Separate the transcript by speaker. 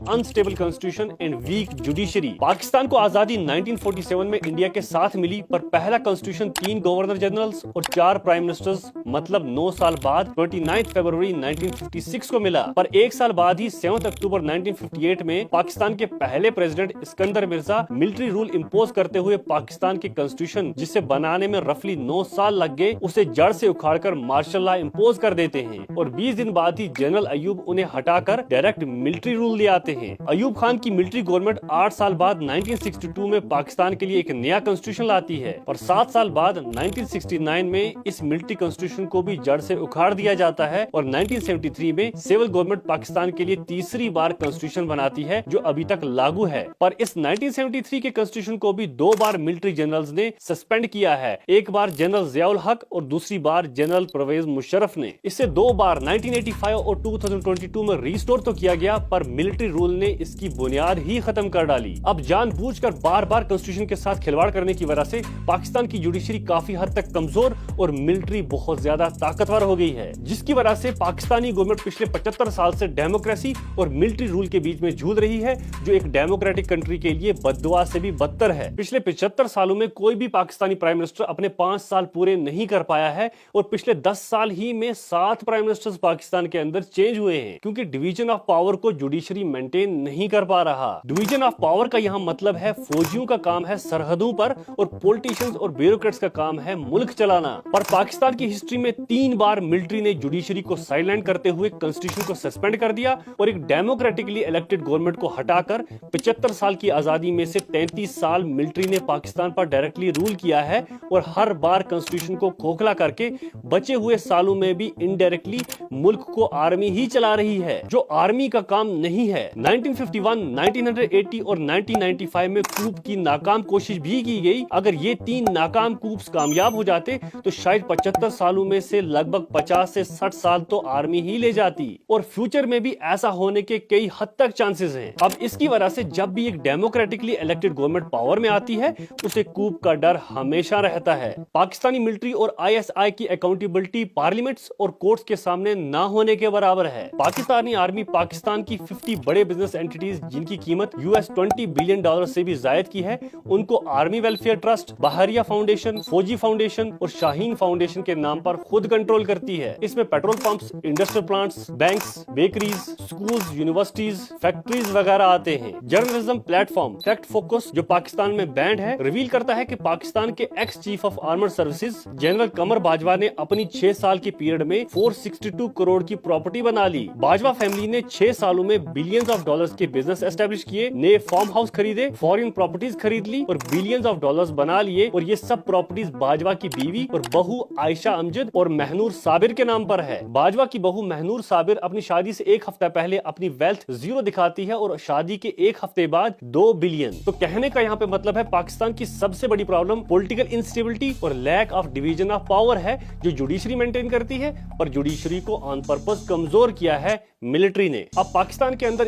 Speaker 1: Unstable constitution and weak judiciary. Pakistan को आजादी 1947 में इंडिया के साथ मिली, पर पहला कॉन्स्टिट्यूशन 3 गवर्नर जनरल्स और 4 प्राइम मिनिस्टर्स मतलब 9 साल बाद 29 फरवरी 1956 को मिला। पर एक साल बाद ही 7 अक्टूबर 1958 में पाकिस्तान के पहले president Iskander Mirza military rule impose करते हुए पाकिस्तान की कॉन्स्टिट्यूशन, जिसे बनाने में रफली 9 साल लग गए, उसे जड़ से उखाड़कर मार्शल लॉ इम्पोज कर देते हैं। और 20 दिन बाद ही जनरल अयूब उन्हें हटाकर डायरेक्ट मिलिट्री रूल ले आते हैं। अयूब खान की मिलिट्री गवर्नमेंट 8 साल बाद 1962 में पाकिस्तान के लिए एक नया कॉन्स्टिट्यूशन लाती है, और 7 साल बाद 1969 में इस मिलिट्री कॉन्स्टिट्यूशन को भी जड़ से उखाड़ दिया जाता है, और 1973 में सिविल गवर्नमेंट पाकिस्तान के लिए तीसरी बार कॉन्स्टिट्यूशन बनाती है, जो अभी तक लागू है। पर इस 1973 के कॉन्स्टिट्यूशन को भी 2 बार मिलिट्री जनरल्स ने सस्पेंड किया है, एक बार जनरल जियाउल हक और दूसरी बार जनरल परवेज मुशर्रफ ने। इससे 2 बार 1985 और 2022 में रिस्टोर तो किया गया, पर मिलिट्री रूल ने इसकी बुनियाद ही खत्म कर डाली। अब जानबूझकर बार बार कॉन्स्टिट्यूशन के साथ खिलवाड़ करने की वजह से पाकिस्तान की जुडिशरी काफी हद तक कमजोर और मिलिट्री बहुत ज्यादा ताकतवर हो गई है, जिसकी वजह से पाकिस्तानी गवर्नमेंट पिछले 75 साल से डेमोक्रेसी और मिलिट्री रूल के बीच में जूझ रही है, जो एक डेमोक्रेटिक कंट्री के लिए बद्दुआ से भी बदतर है। पिछले 75 सालों में कोई भी पाकिस्तानी प्राइम मिनिस्टर अपने 5 साल पूरे नहीं कर पाया है, और पिछले 10 साल ही में 7 प्राइम मिनिस्टर्स पाकिस्तान के अंदर चेंज हुए हैं, क्योंकि डिवीजन ऑफ पावर को जुडिशरी मेंटेन नहीं कर पा रहा। डिवीजन ऑफ पावर का यहाँ मतलब है फौजियों का काम है सरहदों पर, और पॉलिटिशियंस और ब्यूरोक्रेट्स का काम है मुल्क चलाना। पर पाकिस्तान की हिस्ट्री में 3 बार मिलिट्री ने जुडिशरी को साइडलाइन करते हुए कॉन्स्टिट्यूशन को सस्पेंड कर दिया, और एक डेमोक्रेटिकली इलेक्टेड गवर्नमेंट को हटाकर 75 साल की आजादी में से 33 साल मिलिट्री ने पाकिस्तान पर डायरेक्टली रूल किया है, और हर बार कॉन्स्टिट्यूशन को खोखला करके बचे हुए सालों में भी इनडायरेक्टली मुल्क को आर्मी ही चला रही है, जो आर्मी का काम नहीं है। 1951, 1980 और 1995 में कूप की नाकाम कोशिश भी की गई। अगर ये 3 नाकाम कूप्स कामयाब हो जाते तो शायद 75 सालों में से लगभग 50 से 60 साल तो आर्मी ही ले जाती, और फ्यूचर में भी ऐसा होने के कई हद तक चांसेस हैं। अब इसकी वजह से जब भी एक डेमोक्रेटिकली इलेक्टेड गवर्नमेंट पावर में आती है, उसे कूप का डर हमेशा रहता है। पाकिस्तानी मिलिट्री और ISI की अकाउंटेबिलिटी पार्लियामेंट्स और कोर्ट्स के सामने ना होने के बराबर है। पाकिस्तानी आर्मी पाकिस्तान की 50 बड़े बिजनेस एंटिटीज, जिनकी कीमत $20 बिलियन से भी जायद की है, उनको आर्मी वेलफेयर ट्रस्ट, बहरिया फाउंडेशन, फौजी फाउंडेशन और शाहीन फाउंडेशन के नाम पर खुद कंट्रोल करती है। इसमें petrol pumps, industrial plants, banks, bakeries, schools, universities, factories वगैरह आते हैं। जर्नलिज्म प्लेटफॉर्म फैक्ट फोकस, जो पाकिस्तान में बैंड है, रिवील करता है कि पाकिस्तान के ex chief of armoured services general Qamar Bajwa ने अपनी 6 साल की पीरियड में 462 करोड़ की प्रॉपर्टी बना ली। बाजवा फैमिली ने 6 सालों में बिलियंस ऑफ डॉलर्स के बिजनेस एस्टेब्लिश किए, नए फार्म हाउस खरीदे, फॉरेन प्रॉपर्टीज खरीद ली और बिलियंस ऑफ डॉलर्स बना लिए, और ये सब प्रॉपर्टीज बाजवा की बीवी और बहू आयशा अमजद और महनूर साबिर के नाम पर है। बाजवा की बहू महनूर साबिर अपनी शादी से 1 हफ्ता पहले अपनी वेल्थ 0 दिखाती है, और शादी के 1 हफ्ते बाद 2 बिलियन। तो कहने का यहाँ पे मतलब है पाकिस्तान की सबसे बड़ी प्रॉब्लम पॉलिटिकल इंस्टेबिलिटी और lack of division of power है, जो जुडिशरी मेंटेन करती है, पर जुडिशरी को ऑन पर्पस कमजोर किया है मिलिट्री ने। अब पाकिस्तान के अंदर